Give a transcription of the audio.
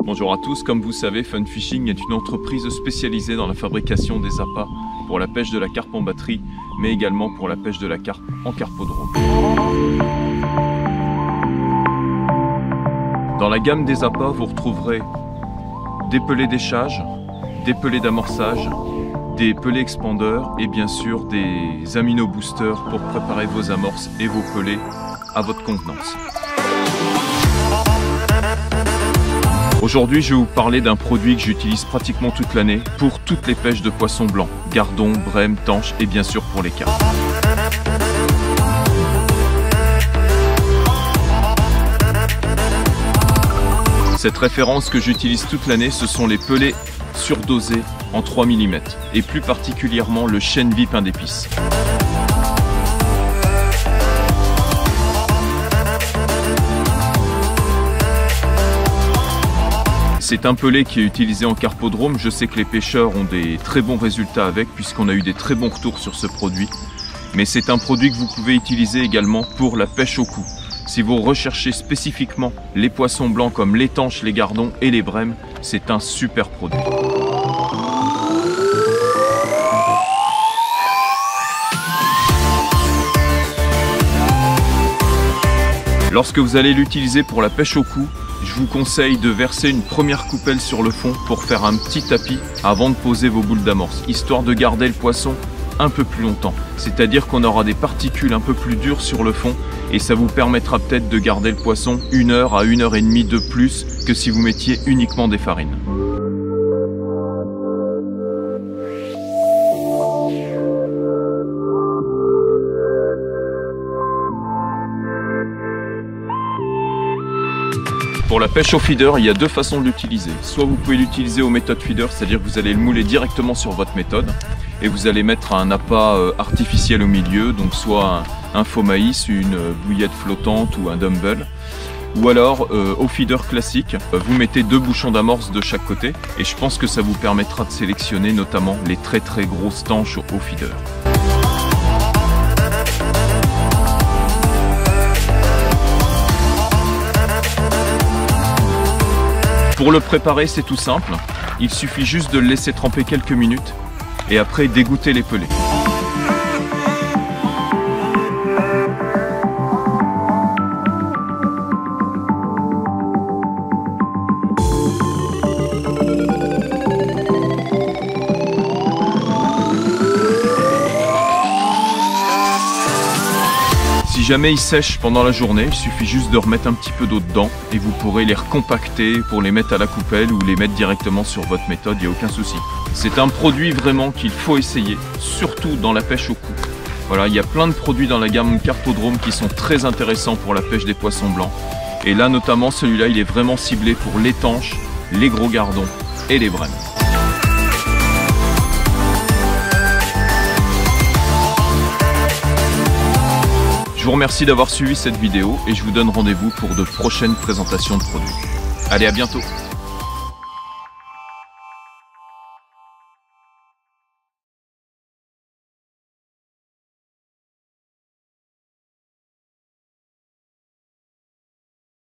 Bonjour à tous, comme vous savez, Fun Fishing est une entreprise spécialisée dans la fabrication des appâts pour la pêche de la carpe en batterie, mais également pour la pêche de la carpe en carpodrome. Dans la gamme des appâts, vous retrouverez des pelets d'échage, des pelets d'amorçage, des pelets expandeurs et bien sûr des amino boosters pour préparer vos amorces et vos pelets à votre convenance. Aujourd'hui, je vais vous parler d'un produit que j'utilise pratiquement toute l'année pour toutes les pêches de poissons blancs, gardons, brèmes, tanches et bien sûr pour les carpes. Cette référence que j'utilise toute l'année, ce sont les pelets surdosés en 3 mm et plus particulièrement le chêne vie pain d'épices. C'est un pelet qui est utilisé en carpodrome. Je sais que les pêcheurs ont des très bons résultats avec puisqu'on a eu des très bons retours sur ce produit. Mais c'est un produit que vous pouvez utiliser également pour la pêche au cou. Si vous recherchez spécifiquement les poissons blancs comme les tanches, les gardons et les brèmes, c'est un super produit. Lorsque vous allez l'utiliser pour la pêche au cou, je vous conseille de verser une première coupelle sur le fond pour faire un petit tapis avant de poser vos boules d'amorce, histoire de garder le poisson un peu plus longtemps. C'est-à-dire qu'on aura des particules un peu plus dures sur le fond et ça vous permettra peut-être de garder le poisson 1 heure à 1 heure et demie de plus que si vous mettiez uniquement des farines. Pour la pêche au feeder, il y a deux façons de l'utiliser. Soit vous pouvez l'utiliser au méthode feeder, c'est-à-dire que vous allez le mouler directement sur votre méthode et vous allez mettre un appât artificiel au milieu, donc soit un faux maïs, une bouillette flottante ou un dumbbell. Ou alors au feeder classique, vous mettez 2 bouchons d'amorce de chaque côté et je pense que ça vous permettra de sélectionner notamment les très grosses tanches au feeder. Pour le préparer, c'est tout simple. Il suffit juste de le laisser tremper quelques minutes et après dégoûter les pelets. Si jamais ils sèchent pendant la journée, il suffit juste de remettre un petit peu d'eau dedans et vous pourrez les recompacter pour les mettre à la coupelle ou les mettre directement sur votre méthode, il n'y a aucun souci. C'est un produit vraiment qu'il faut essayer, surtout dans la pêche au cou. Voilà, il y a plein de produits dans la gamme Carpodrome qui sont très intéressants pour la pêche des poissons blancs. Et là notamment celui-là, il est vraiment ciblé pour les tanches, les gros gardons et les brèmes. Je vous remercie d'avoir suivi cette vidéo et je vous donne rendez-vous pour de prochaines présentations de produits. Allez, à bientôt!